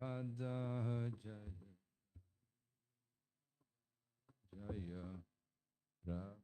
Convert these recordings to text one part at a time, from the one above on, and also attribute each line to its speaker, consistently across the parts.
Speaker 1: Radha Jaya Jaya Ra.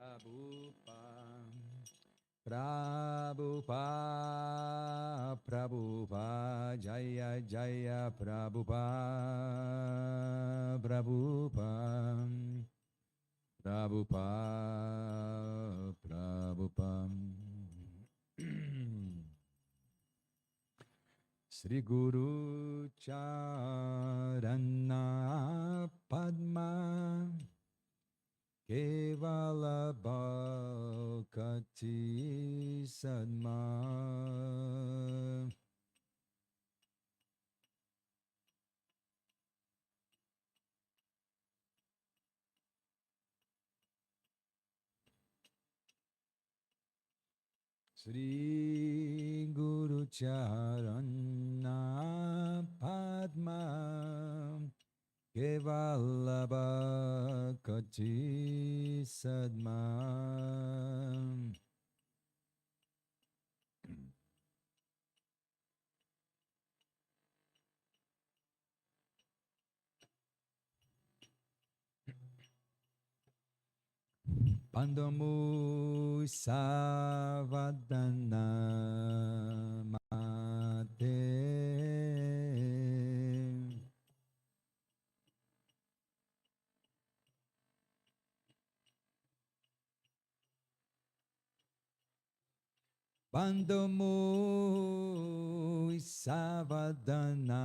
Speaker 1: Prabhupada, Prabhupada, Prabhupada, Jaya Jaya Prabhupada, Prabhupada, Prabhupada, Prabhupada. Sri Guru Charana Padma Kevala Bhakti Sadma Sri Guru Charana Padma Kevala Bhakti Sadma Pandamu Savadana Mate Pandamu Savadana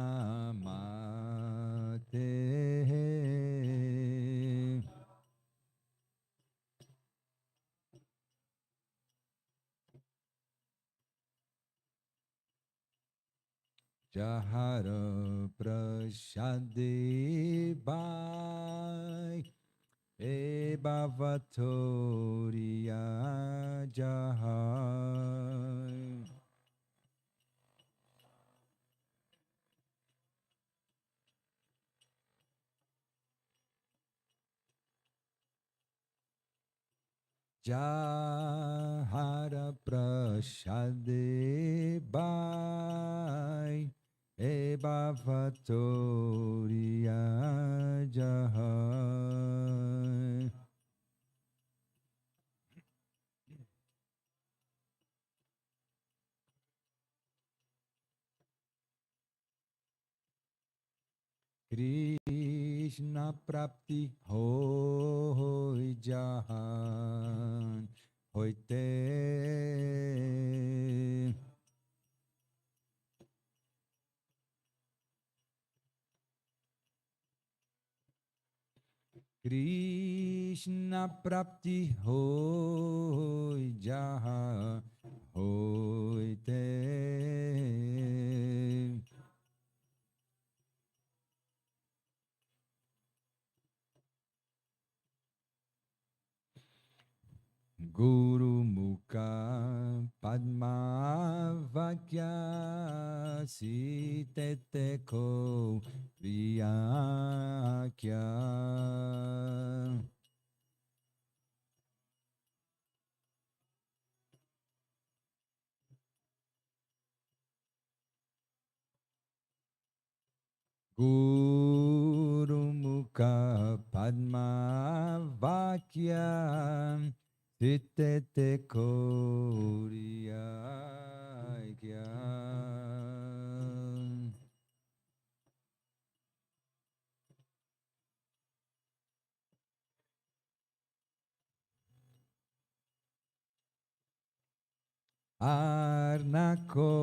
Speaker 1: Mate Jahara Prashade Bhai E Bhavatoriya Jahai Jahara Prashade Bhai E Bhavatoriya Jahai Krishna Prapti Hoi Jahan Hoite Krishna Prapti Hoi Jahan Hoite Guru Mukha Padma Vakya Sitete Ko Vyakya Guru Mukha Padma Vakya Sitete Ko Vyakya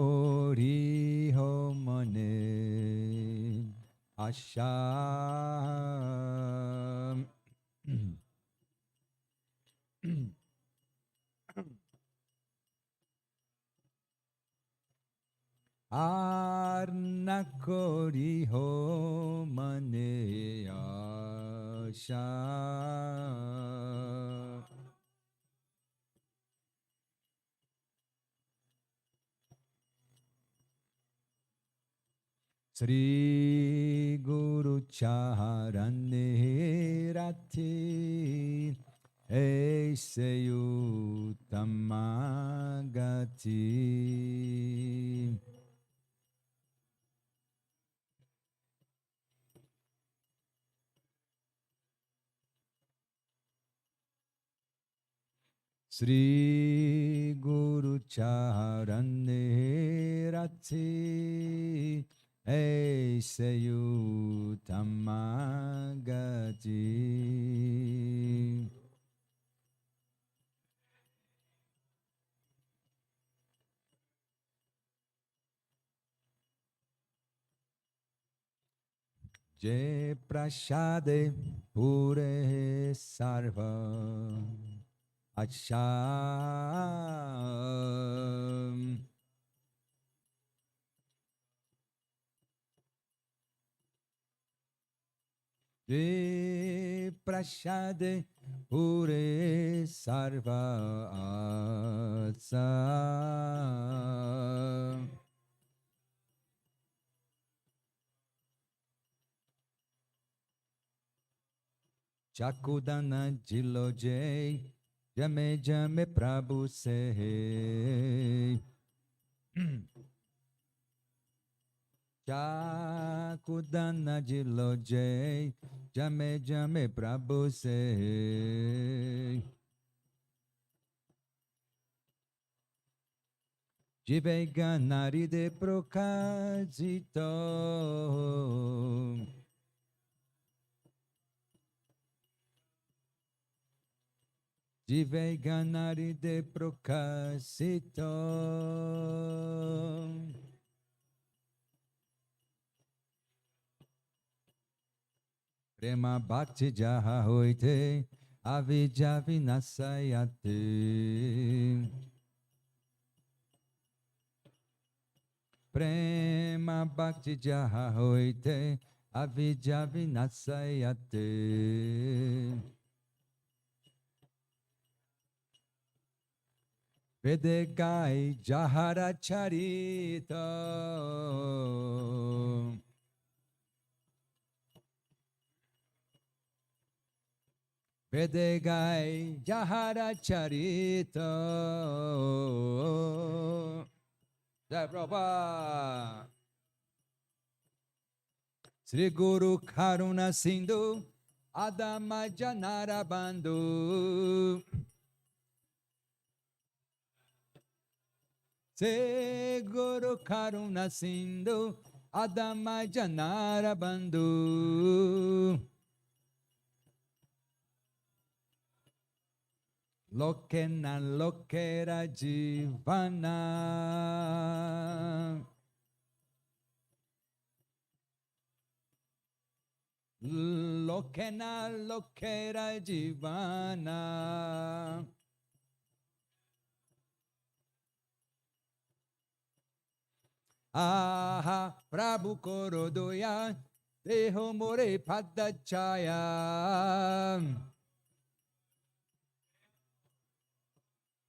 Speaker 1: Arnakori Homane Asham Arnakori Homane Asham Sri Guru Charane Rati Eseyu Tamagati Sri Guru Charane Rati Eseyu Tamagati Jai Prashade Pure Sarva Acham Jai Prashade Pure Sarva Acham Chakudana Jilo Jai Jame Jame Prabhu Se Chakudana Jilo Jai Jame Jame Prabhu Se Jivega Nari de Prokazito Jivega Nari de Prokazito Prema Bhakti Jaha Hoite Avijja Vinasayate Prema Bhakti Jaha Hoite Avijja Vinasayate Vedegai Jahara Charita Vedegai Jahara Charita Jai Prabhupada Sri Guru Karuna Sindhu Adama Janara Bandhu Sri Guru Karuna Sindhu Adama Janara Bandhu Lokena Lokera Jivana Lokena Lokera Jivana Aha Prabhu Korodoya Deho More Padachaya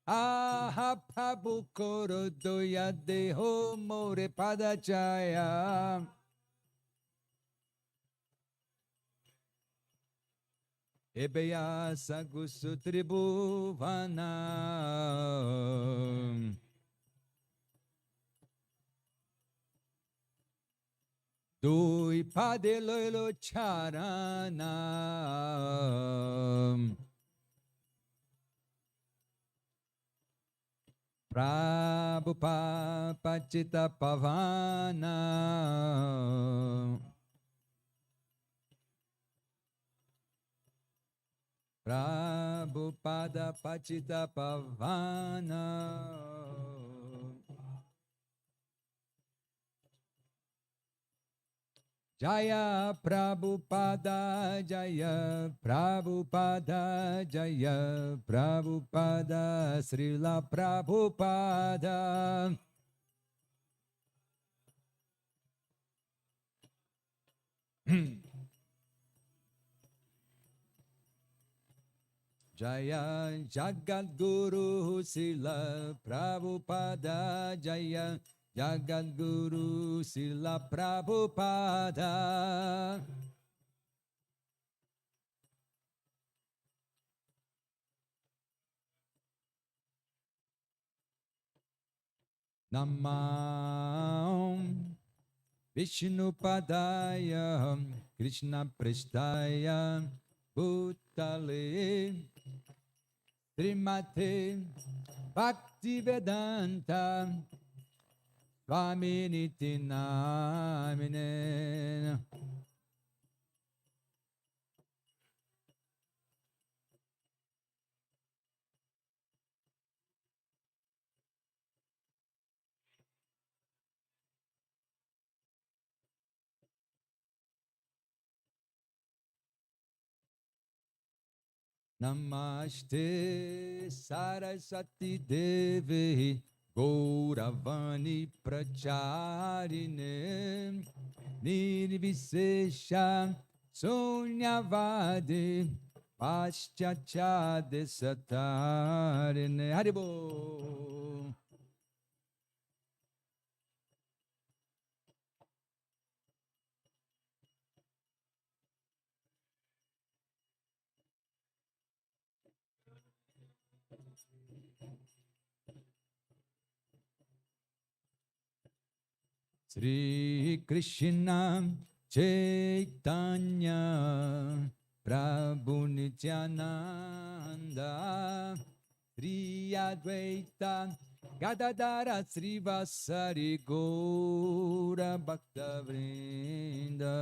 Speaker 1: Aha Prabhu Koro Doya Deho More Padachaya. Ebeya Sagusu Tribhuvana. Dui Padeloilo Charana. Prabhupada Pachita Pavana. Prabhupada Pachita Pavana. Jaya Prabhupada Jaya Prabhupada Jaya Prabhupada Srila Prabhupada. Jaya Jagadguru Srila Prabhupada Jaya Jagadguru Srila Prabhupada. Namam Vishnu Padaya Krishna Prestaya Bhutale Srimate Bhaktivedanta Swaminiti Namine. Namaste Saraswati Devi Gauravani Pracharine Nirvisesha Sunyavadi Paschachya Desatarine Haribo. Sri Krishna Chaitanya Prabhu Nityananda Sri Advaita Gadadara Srivasari Gaura Bhakta Vrinda.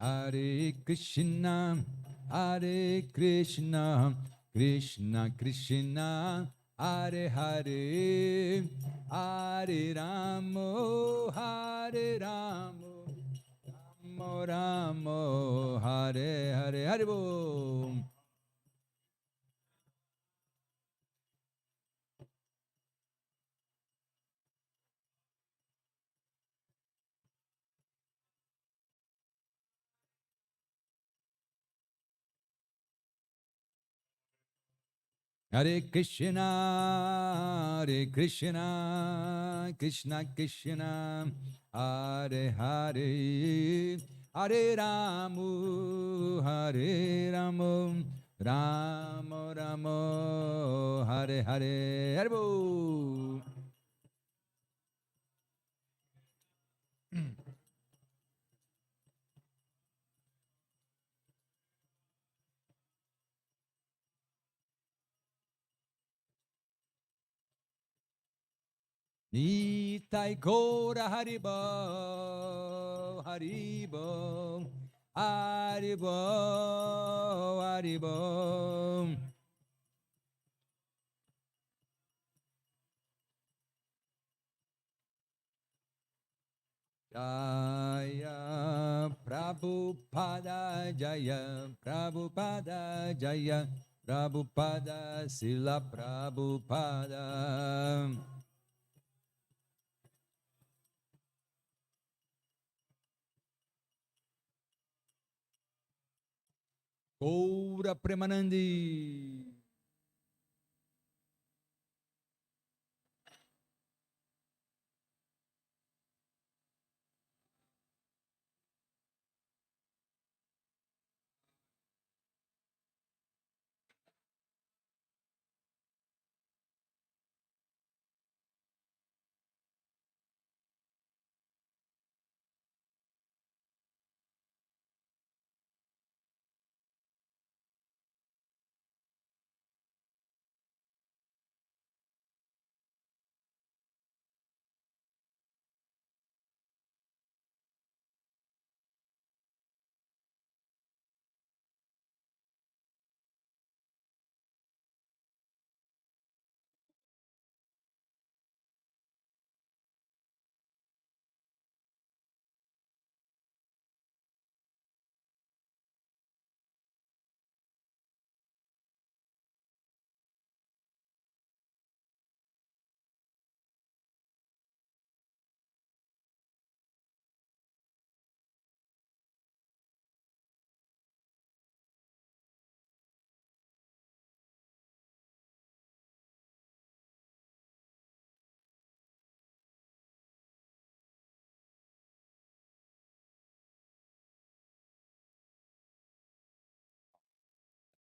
Speaker 1: Hare Krishna, Hare Krishna, Krishna Krishna, Hare Hare, Hare Ramo, Hare Ramo, Ramo Ramo, Hare Hare, Hare Bom. Hare Krishna, Hare Krishna, Krishna Krishna, Hare Hare, Hare Ramu, Hare Ramu, Ramo Ramo, Hare Hare, Hare Bo. Nitai Gora Haribo, Haribo, Haribo, Haribo. Jaya Prabhupada Jaya, Prabhupada Jaya, Prabhupada Sila Prabhupada. Gaura Premanandi.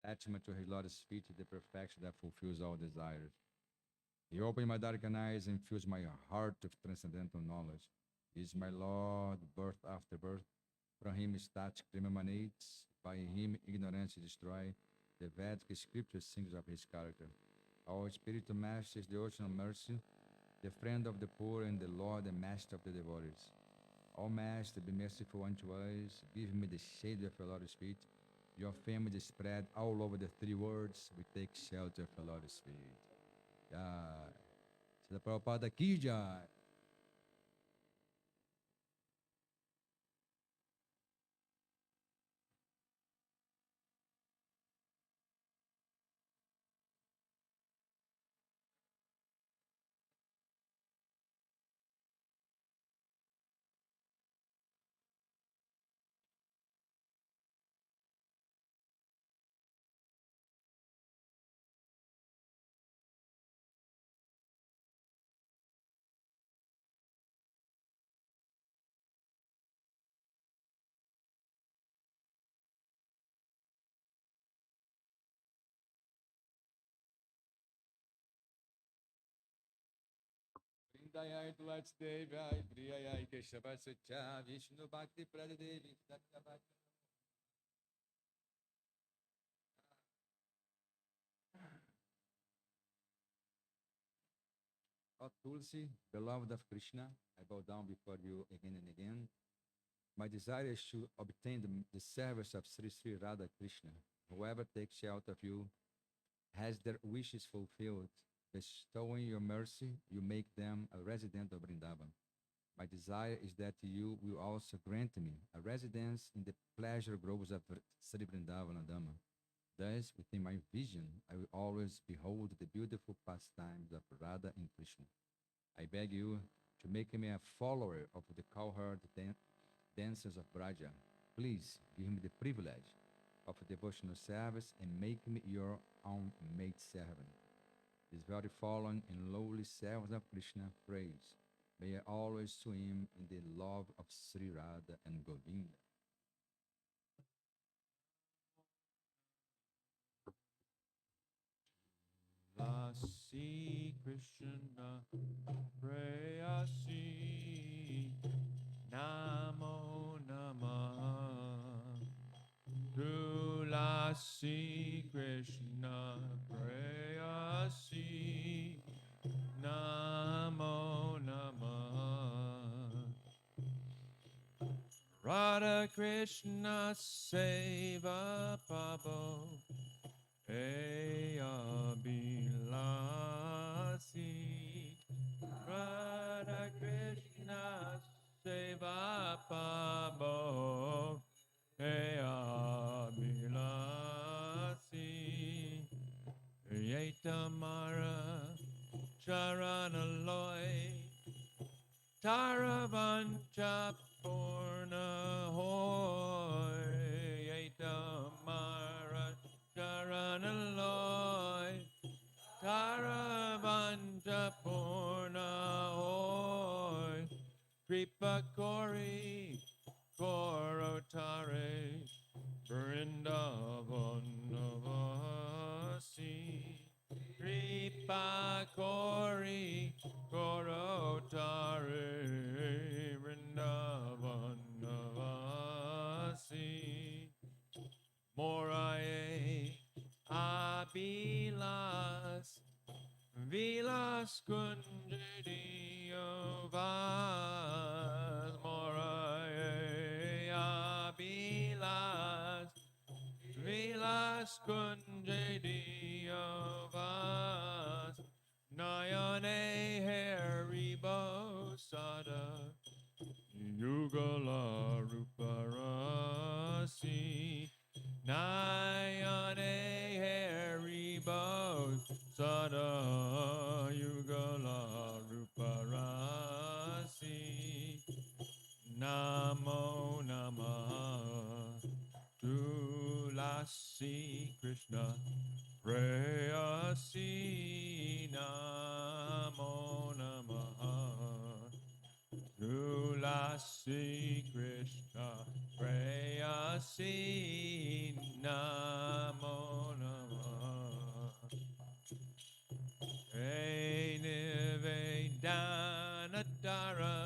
Speaker 1: Attachment to his Lord's feet, the perfection that fulfills all desires. He opened my darkened eyes and fills my heart with transcendental knowledge. He is my Lord, birth after birth. From him static dream emanates. By him ignorance is destroyed. The Vedic scripture sings of his character. Our spiritual master is the ocean of mercy, the friend of the poor and the Lord and master of the devotees. O Master, be merciful unto us. Give me the shade of your Lord's feet. Your fame is spread all over the three worlds. We take shelter of your Lord's feet. Jai. Srila Prabhupada ki jai. Vrindayai Tulats Devai, Priyayai Keshavasya, Vishnu Bhakti Pradadevi, Satyabhakti. O Tulsi, beloved of Krishna, I bow down before you again and again. My desire is to obtain the service of Sri Sri Radha Krishna. Whoever takes shelter of you has their wishes fulfilled. Bestowing your mercy, you make them a resident of Vrindavan. My desire is that you will also grant me a residence in the pleasure groves of Sri Vrindavan Dhamma. Thus, within my vision, I will always behold the beautiful pastimes of Radha and Krishna. I beg you to make me a follower of the cowherd dances of Braja. Please give me the privilege of devotional service and make me your own maid servant. This very fallen and lowly servant of Krishna praise. May I always swim in the love of Sri Radha and Govinda.
Speaker 2: Lasi Krishna Prayasi Namo Namah Tulasi Krishna Prayasi Namo Namah Radha Krishna Seva Pabo Eya Bilasi Radha Krishna Seva Pabo Taravancha Purna Hoy Etamara Charanaloy Taravancha Purna Hoy Kripa Kori Korotare Vrindavanavasi Kripa Kori Korotare Vrindavanavasi Morae Abilas Vilas Kunjadiovas Morae Abilas Vilas Kunjadiovas Nayane Haribo Sada Yugala Ruparasi Nayane Haribo Sada Yugala Ruparasi Namo Namah Tulasi Krishna Prayasi Namo Namah Tulasi Krishna Prayasi Namo Namah Nivedanadara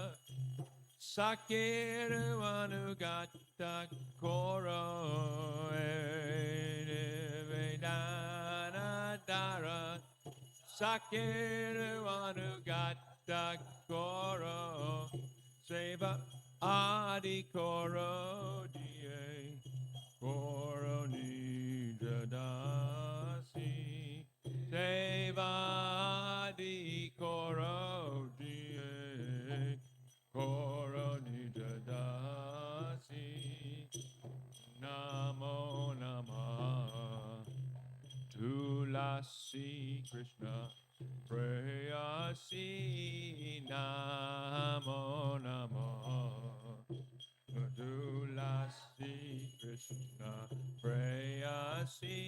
Speaker 2: Sakiru Anugata Koro Nivedanadara Sakiru Anugata Koro Seva Adi Koro Die Koro Nijadasi Seva Adi Koro Die Koro Nijadasi Namo Namah Tulasi Krishna Prayasi Namo Namah Tulasi Krishna Prayasi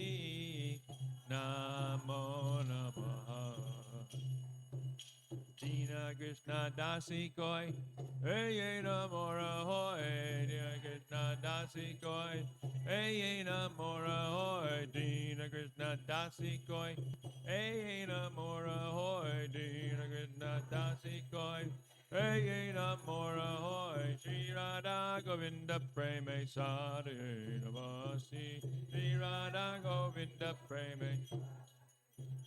Speaker 2: Namo Namah Dina Krishna Dasi Koi Hey Namora Hoy Dina Krishna Dasi Koi Hey Namora Hoy Dina Krishna Dasi Koi Hey Namora Hoy Dina Krishna Dasi Koi Hey Namora Hoy Shri Radha Govinda Preme Sade Navasi Shri Radha Govinda Preme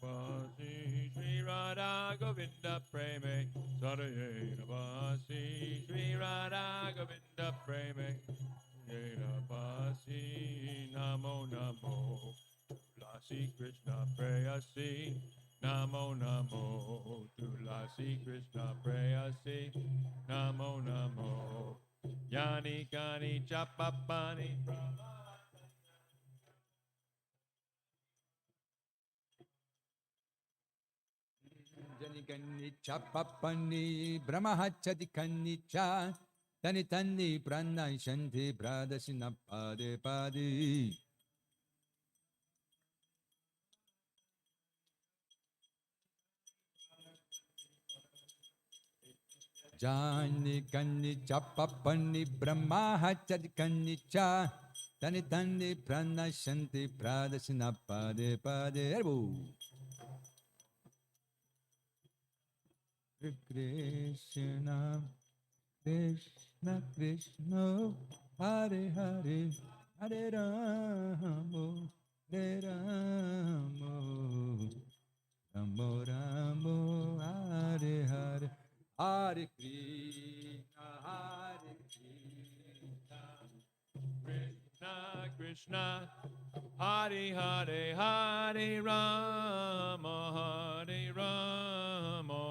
Speaker 2: Navasi Shri Radha Govinda Preme Sadaye Navasi Shri Radha Govinda Preme Navasi Namo Namo Tulasi Krishna Prayasi Namo Namo Tulasi Krishna Prayasi Namo Namo Yani Kani Chapapani
Speaker 1: Janikanni Chapapani Brahmahachati Kannicha Tani Tani Pranai Shanti Pradasina Pade Padi Jani Kanni Chapapani Brahmahachati Kannicha Tani Tani Pranai Shanti Pradasina Pade Pade Erbu Krishna Krishna Krishna Hare Hare Hare Ramo Hare Ramo Ramo Ramo Hare Hare Hare Krishna
Speaker 2: Krishna Krishna Hare Hare Hare Rama Hare Rama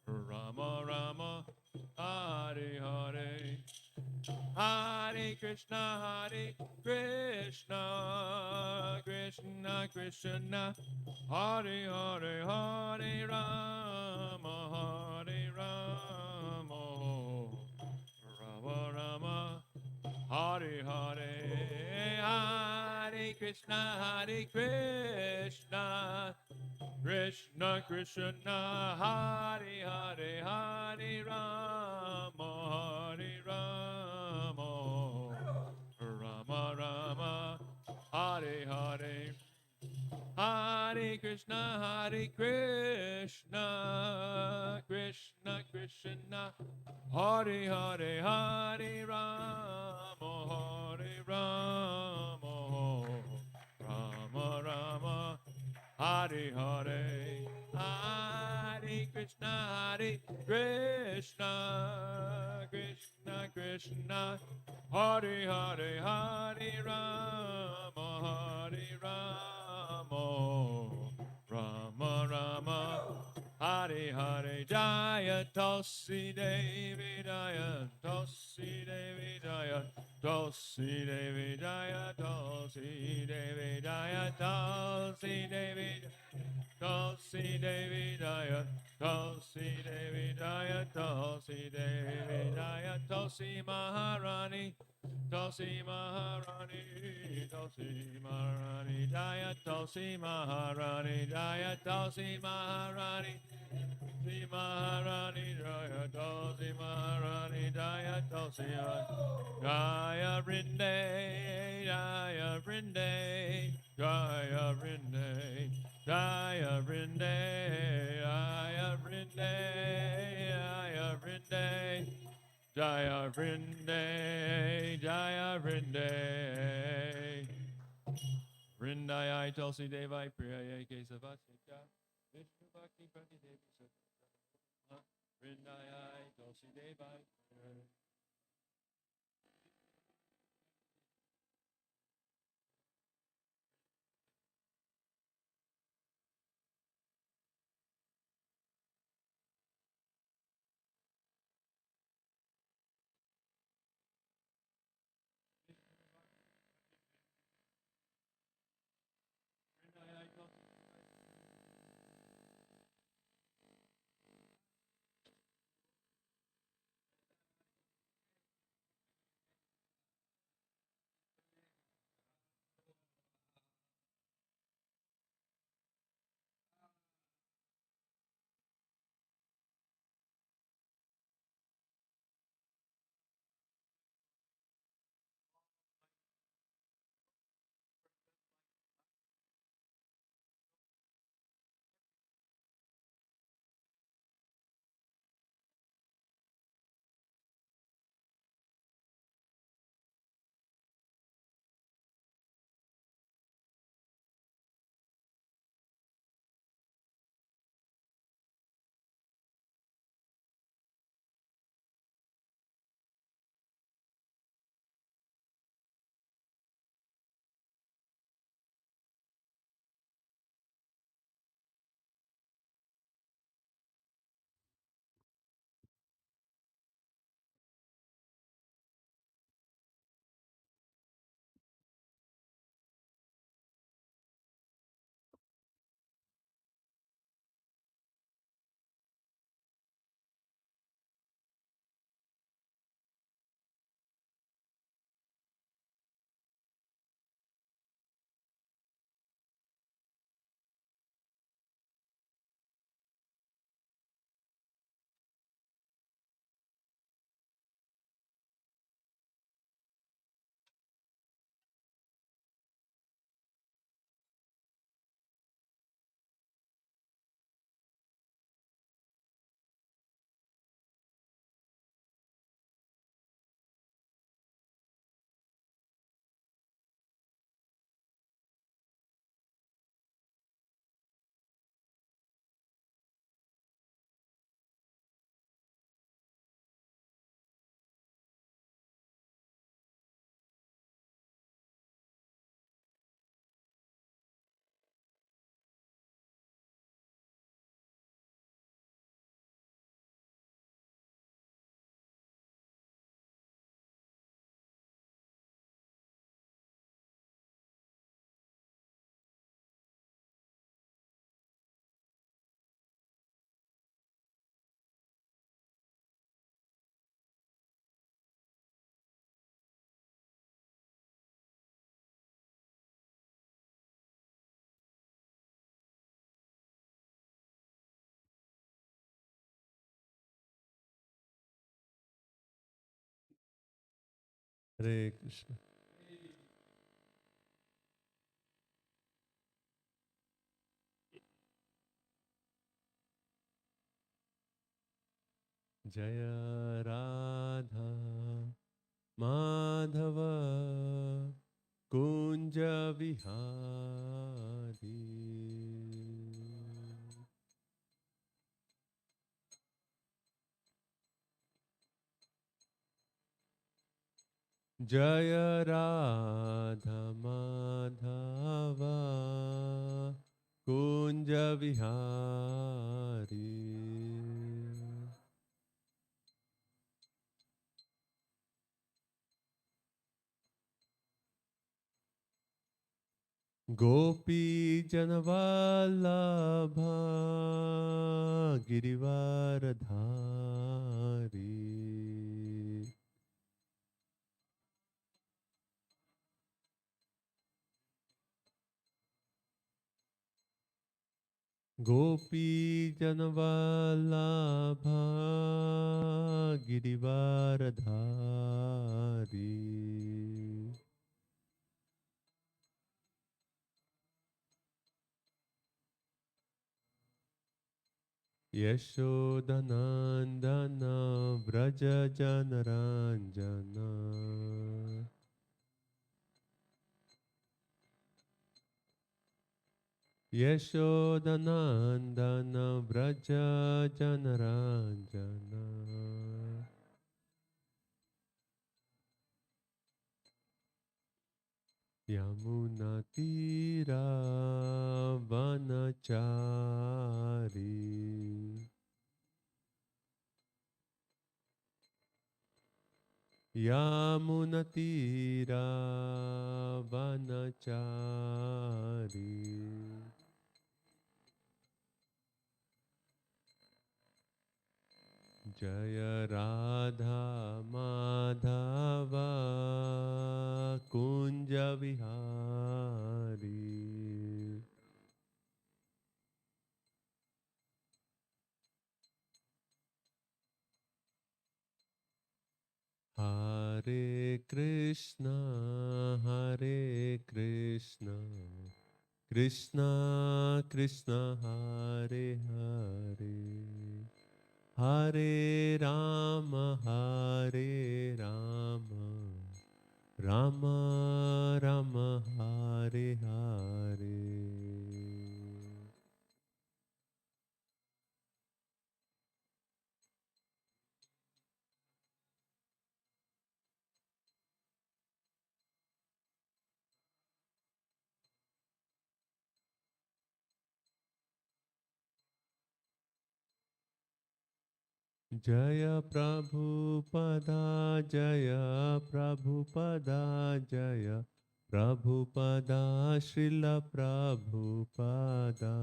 Speaker 2: Rama Rama Hare Hare Hare Krishna Krishna Krishna Hare Hare Hare Rama Hare Rama Hare Hare, Hare Krishna, Hare Krishna, Krishna Krishna, Hare Hare, Hare Rama, Hare Rama, Rama Rama, Hare Hare. Hare Krishna, Hare Krishna, Krishna Krishna, Hare Hare, Hare Rama, Hare Rama, Rama Rama, Hare Hare, Hare Krishna, Hare Krishna, Krishna Krishna, Hare Hare, Hare Rama, Hare Rama, Rama Rama, Hare Hare, Jaya Tulsi Devi, Jaya Tulsi Devi, Jaya Tulsi Devi, Jaya Tulsi Devi, Jaya Tulsi Devi, Tulsi Devi, Jaya Tulsi Devi, Jaya Tulsi Devi, Jaya Tulsi Maharani, Tulsi Maharani, Tulsi Maharani, Jaya Tulsi Maharani, Jaya Tulsi Maharani, Tulsi Maharani, Jaya Tulsi Maharani, Jaya Tulsi Jaya Vrinde, Jaya Vrinde, Jaya Vrinde, Jaya Vrinde, Jaya Vrinde, Jaya Vrinde, Jaya Vrinde, Jaya Vrinde. Vrindayai Tulsi Devai Priyayai Kesavasya Vishnu Bhakti Prati Devi Sattva Vrindayai Tulsi Devai
Speaker 3: Hare Krishna. Jaya Radha Madhava Kunja Vihari. Jaya Radha Madhava Kunja Vihari. Gopi Janavallabha Girivaradhari. Gopi Janavallabha Girivaradhari. Yashodanandana Vraja Janaranjana. Yashodanandana Vraja Janaranjana. Yamunatira Vanachari. Yamunatira Vanachari. Jaya Radha Madhava Kunja Vihari. Hare Krishna, Hare Krishna, Krishna Krishna, Hare Hare, Hare Rama, Hare Rama, Rama Rama, Hare Hare. Jaya Prabhupada, Jaya Prabhupada, Jaya Prabhupada, Srila Prabhupada.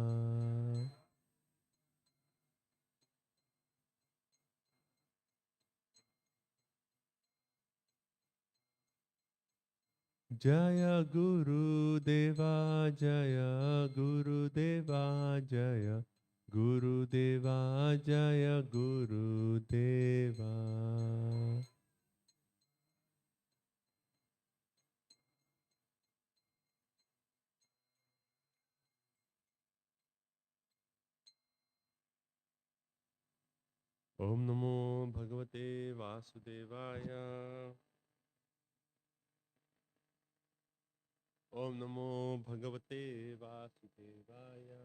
Speaker 3: Jaya Guru Deva, Jaya Guru Deva, Jaya Guru Deva, Jaya Guru Deva. Om Namo Bhagavate Vasudevaya. Om Namo Bhagavate Vasudevaya.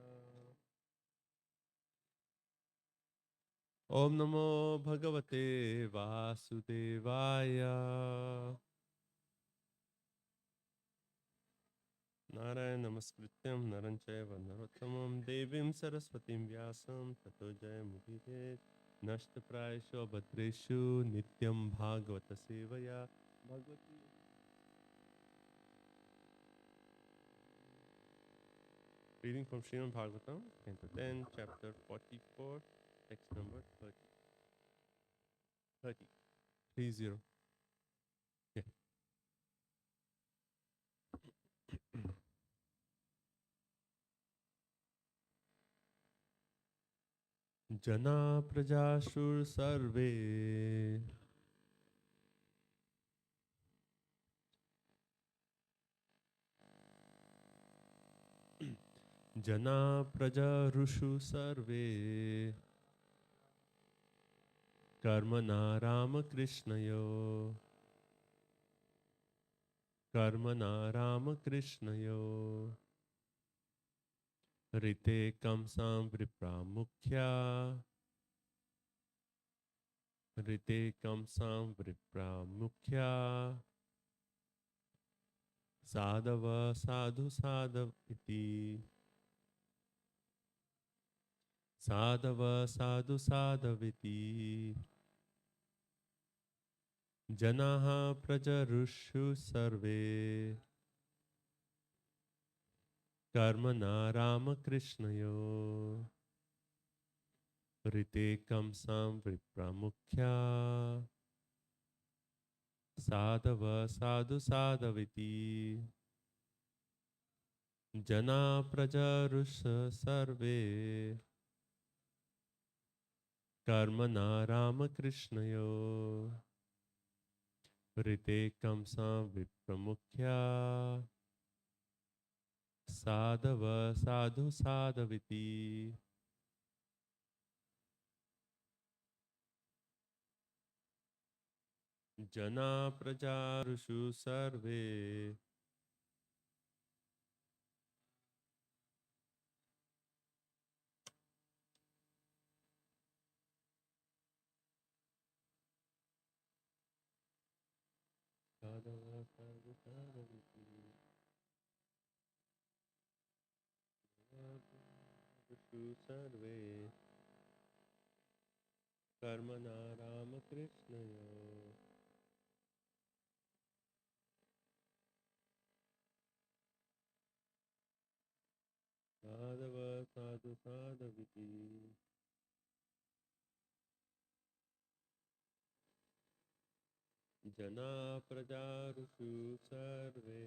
Speaker 3: Om Namo Bhagavate Vasudevaya. Narayana Namaskrityam Naranchayva Narottamam Devim Saraswatim Vyasam Tato Jayamudire Nashtaprayasho Bhadreshu Nityam Bhagavata Sevaya Bhagavati. Reading from Srimad Bhagavatam, Canto 10, Chapter 44, text number 30. 30. Yeah. Jana Prajashur Sarve Jana praja rushu sarve karmana Rama Krishnayo rite kamsam vipramukhya sadava sadhu sadaviti janaha prajarushu sarve karmana Rama Krishnayo rite kamsam vipramukhya sadava sadhu sadaviti jana prajarusha sarve karmana Rama Krishnayo rite kamsam vipramukhya sadava sadhu sadaviti jana prajarushu sarve sadava sadhu sadaviti prajarushu sarve karmana Rama Krishnayo sadava sadhu sadaviti jana prajarushu sarve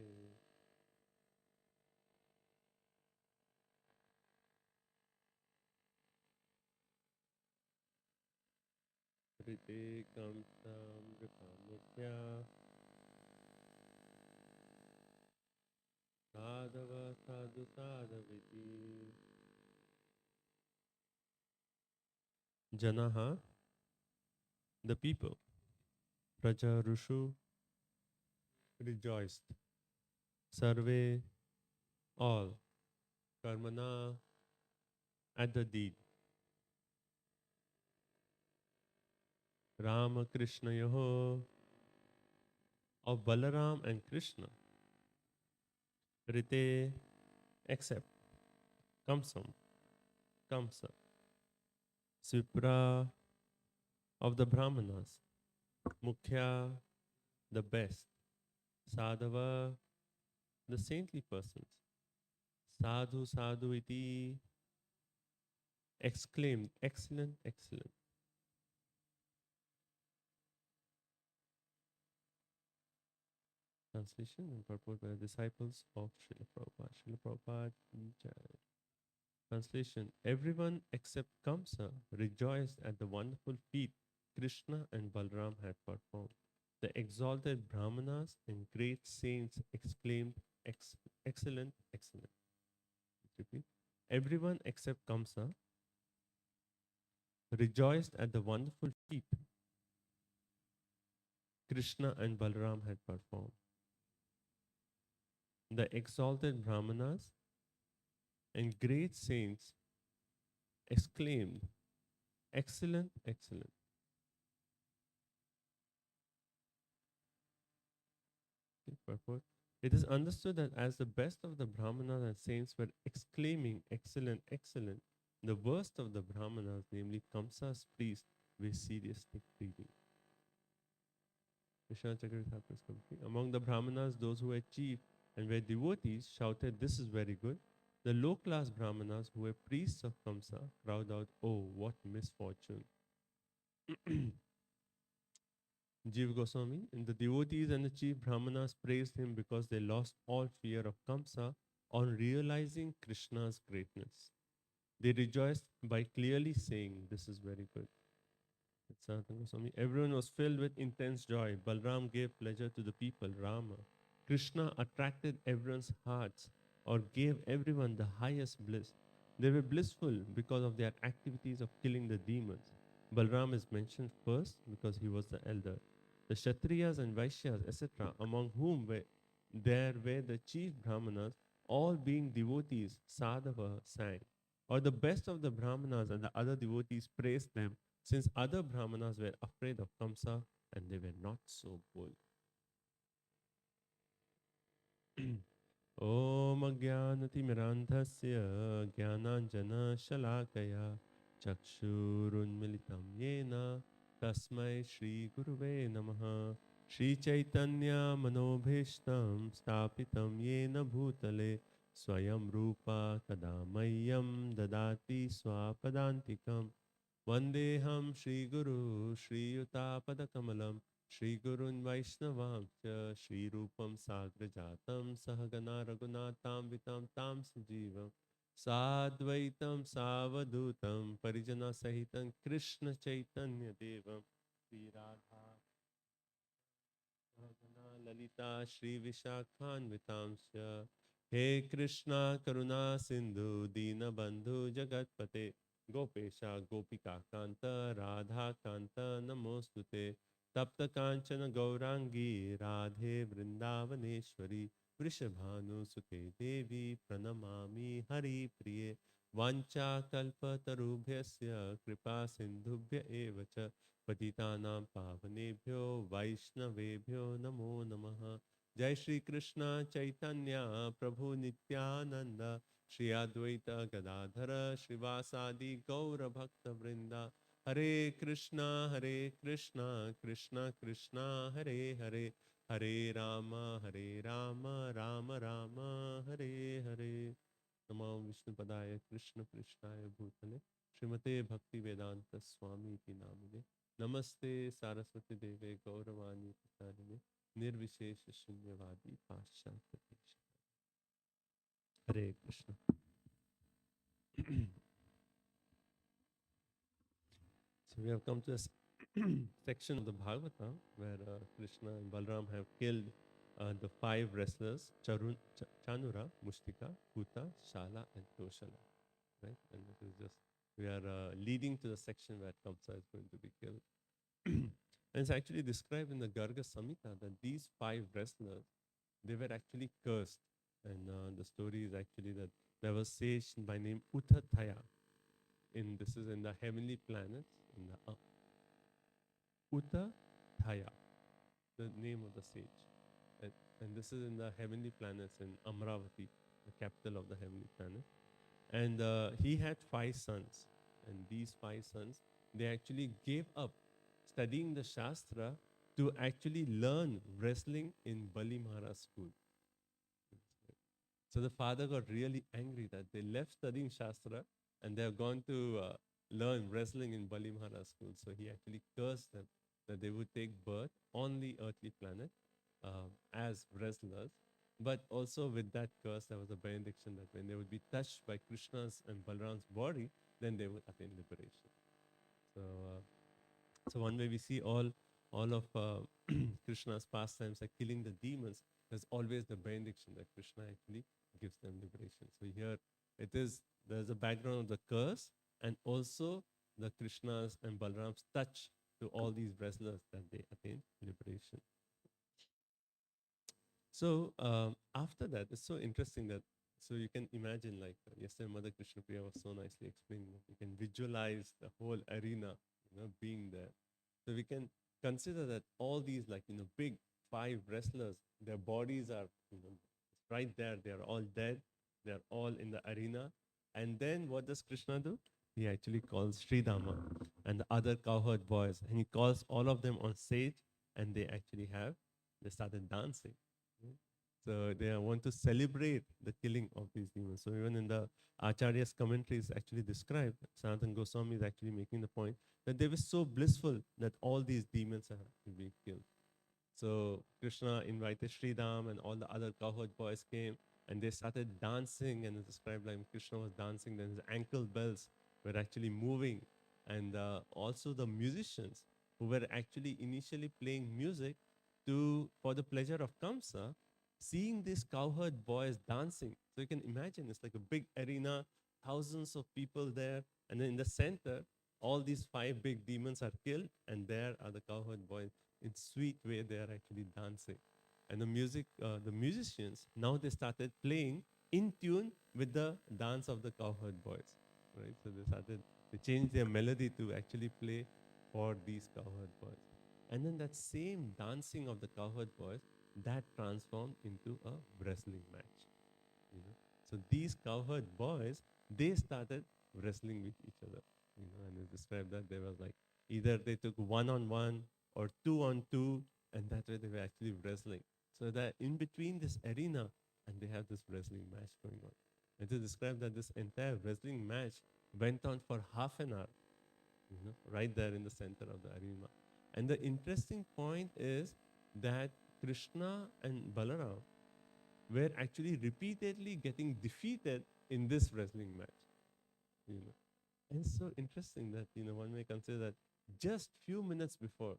Speaker 3: rite kamsam vipramukhya sadava sadhu sadaviti janaha the people praja rushu rejoiced sarve all karmana at the deed Rama Krishna Yoho of Balaram and Krishna rite except kamsam kamsa swipra of the Brahmanas mukhya the best sadhava the saintly persons sadhu sadhu iti exclaimed excellent excellent. Translation and purport by the disciples of Srila Prabhupada. Srila Prabhupada ki jai. Translation: everyone except Kamsa rejoiced at the wonderful feat Krishna and Balram had performed. The exalted Brahmanas and great saints exclaimed, excellent, excellent. Repeat. Everyone except Kamsa rejoiced at the wonderful feat Krishna and Balram had performed. The exalted Brahmanas and great saints exclaimed, excellent, excellent. Purport. It is understood that as the best of the Brahmanas and saints were exclaiming, excellent, excellent, the worst of the Brahmanas, namely Kamsa's priest, were seriously pleading. Among the Brahmanas, those who were chief and were devotees shouted, "This is very good." The low-class Brahmanas, who were priests of Kamsa, cried out, "Oh, what misfortune!" Jiva Goswami, and the devotees and the chief Brahmanas praised him because they lost all fear of Kamsa on realizing Krishna's greatness. They rejoiced by clearly saying, "This is very good." Goswami. Everyone was filled with intense joy. Balram gave pleasure to the people, Rama. Krishna attracted everyone's hearts or gave everyone the highest bliss. They were blissful because of their activities of killing the demons. Balram is mentioned first because he was the elder. The Kshatriyas and Vaishyas, etc., among whom there were the chief Brahmanas, all being devotees, Sadhava sang. Or the best of the Brahmanas and the other devotees praised them, since other Brahmanas were afraid of Kamsa and they were not so bold. ॐ अज्ञानतिमिरान्धस्य ज्ञानाञ्जनशलाकया चक्षुरुन्मिलितं येन तस्मै श्रीगुरुवे नमः श्रीचैतन्यमनोभीष्टं स्थापितं येन भूतले स्वयं रूपा कदा मह्यं ददाति स्वापदान्तिकं वन्देऽहं श्रीगुरु श्रीयुतापदकमलं श्रीगुरुन् वैष्णवांश्च श्रीरूपं साग्रजातं सहगना रघुनाथान्वितं तां सजीवं साद्वैतं सावधूतं परिजनसहितं कृष्णचैतन्यदेवं श्रीराधा ललिता श्रीविशाखान्वितांश्च हे कृष्णा करुणा सिन्धु दीनबन्धु जगत्पते गोपेशा गोपिका कान्त राधा कान्त नमोस्तुते तप्त कांचन गौरांगी राधे वृंदावनेश्वरी वृषभानुसुते देवी प्रणमामि हरिप्रिये वाञ्छाकल्पतरुभ्यस्य कृपा सिन्धुभ्य एव च पतितानां पावनेभ्यो वैष्णवेभ्यो नमो नमः जय श्री कृष्ण चैतन्य प्रभु नित्यानंद श्री अद्वैत गदाधर श्रीवासादि गौर भक्त वृंदा हरे कृष्णा कृष्ण कृष्ण हरे हरे हरे राम राम राम हरे हरे नमो विष्णुपदाय कृष्ण पृष्ठाय भूतले श्रीमते भक्ति वेदांत स्वामी की नामिने नमस्ते सारस्वती देवे गौरवाणी प्रचारिणे निर्विशेष शून्यवादी पाश्चात्य देश हरे Krishna So we have come to a section of the Bhagavata where Krishna and Balram have killed the 5 wrestlers Chanura, Mushtika, Kuta, Shala and Toshala. Right? And it is just, we are leading to the section where Kamsa is going to be killed. And it's actually described in the Garga Samhita that these 5 wrestlers, they were actually cursed. And the story is actually that there was sage by name Uthathaya. This is in the heavenly planets, in the Uthathaya, the name of the sage. And this is in the heavenly planets in Amravati, the capital of the heavenly planet. And he had 5 sons. And these 5 sons, they actually gave up studying the Shastra to actually learn wrestling in Bali Maharaj's school. So the father got really angry that they left studying Shastra and they have gone to learn wrestling in Bali Maharaj's school. So he actually cursed them that they would take birth on the earthly planet as wrestlers. But also with that curse, there was a benediction that when they would be touched by Krishna's and Balram's body, then they would attain liberation. So one way we see all of Krishna's pastimes like killing the demons, there's always the benediction that Krishna actually gives them liberation. So here there's a background of the curse and also the Krishna's and Balram's touch to all these wrestlers that they attain liberation. So after that, it's so interesting that, so you can imagine like yesterday Mother Krishna Priya was so nicely explaining that you can visualize the whole arena, being there. So we can consider that all these like, big 5 wrestlers, their bodies are, right there. They are all dead. They are all in the arena. And then what does Krishna do? He actually calls Sridhama and the other cowherd boys. And he calls all of them on stage and they started dancing. So they want to celebrate the killing of these demons. So even in the Acharya's commentaries actually described, Sanatana Goswami is actually making the point that they were so blissful that all these demons are being killed. So Krishna invited Sridham and all the other cowherd boys came and they started dancing, and it's described like Krishna was dancing, then his ankle bells were actually moving. And also the musicians who were actually initially playing music for the pleasure of Kamsa, seeing these cowherd boys dancing. So you can imagine it's like a big arena, thousands of people there, and then in the center, all these 5 big demons are killed, and there are the cowherd boys. In sweet way, they are actually dancing. And the musicians, now they started playing in tune with the dance of the cowherd boys, right? So they changed their melody to actually play for these cowherd boys. And then that same dancing of the cowherd boys, that transformed into a wrestling match. You know? So these cowherd boys, they started wrestling with each other. And they described that they was like either they took 1-on-1 or 2-on-2, and that way they were actually wrestling. So that in between this arena, and they have this wrestling match going on. And they described that this entire wrestling match went on for half an hour, right there in the center of the arena. And the interesting point is that Krishna and Balaram were actually repeatedly getting defeated in this wrestling match. And it's so interesting that one may consider that just few minutes before,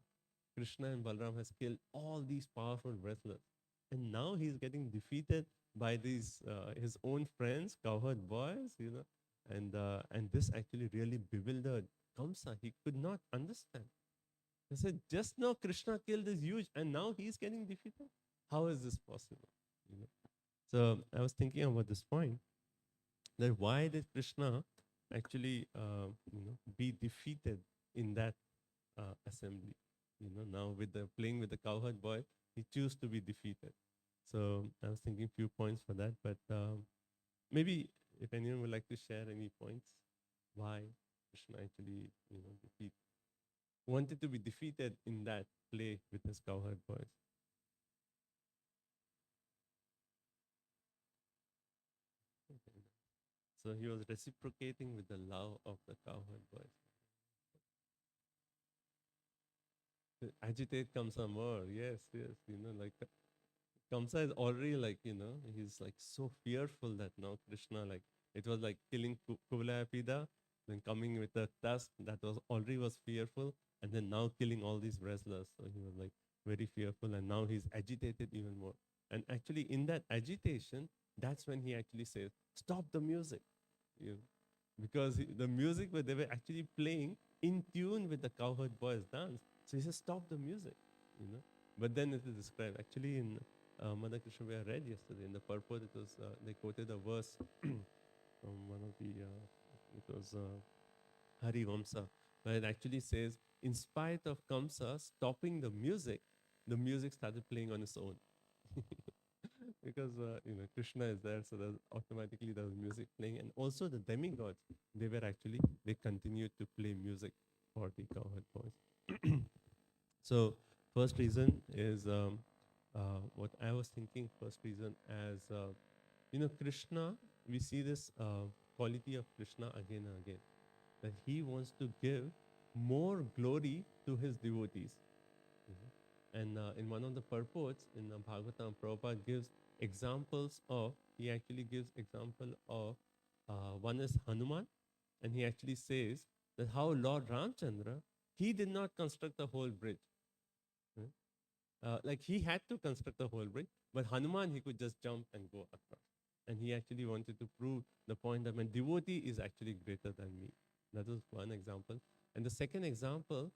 Speaker 3: Krishna and Balaram has killed all these powerful wrestlers, and now he's getting defeated by these his own friends, cowherd boys, and this actually really bewildered Kamsa. He could not understand. He said, just now Krishna killed this huge, and now he's getting defeated. How is this possible? So I was thinking about this point, that why did Krishna actually be defeated in that assembly? Now with the playing with the cowherd boy, he chose to be defeated. So I was thinking few points for that, but maybe if anyone would like to share any points, why Krishna actually wanted to be defeated in that play with his cowherd boys. So he was reciprocating with the love of the cowherd boys. Agitate Kamsa more. Yes. Like Kamsa is already like, he's like so fearful that now Krishna, like, it was like killing Kuvalayapida, then coming with a tusk that was already was fearful, and then now killing all these wrestlers. So he was like very fearful, and now he's agitated even more. And actually in that agitation, that's when he actually says, stop the music. Because the music where they were actually playing in tune with the cowherd boys dance. So he says, stop the music. But then it is described actually in Mother Krishna we read yesterday in the purport. It was they quoted a verse from one of the it was Hari Vamsa, where it actually says, in spite of Kamsa stopping the music started playing on its own. Because Krishna is there, so there's automatically there's music playing, and also the demigods, they continued to play music for the cowherd boys. So first reason is what I was thinking. First reason as Krishna, we see this quality of Krishna again and again, that he wants to give more glory to his devotees. And in one of the purports in Bhagavatam, Prabhupada gives examples of, he actually gives example of, one is Hanuman, and he actually says that how Lord Ramchandra, he did not construct the whole bridge. Like he had to construct the whole bridge, but Hanuman, he could just jump and go across. And he actually wanted to prove the point that my devotee is actually greater than me. That was one example. And the second example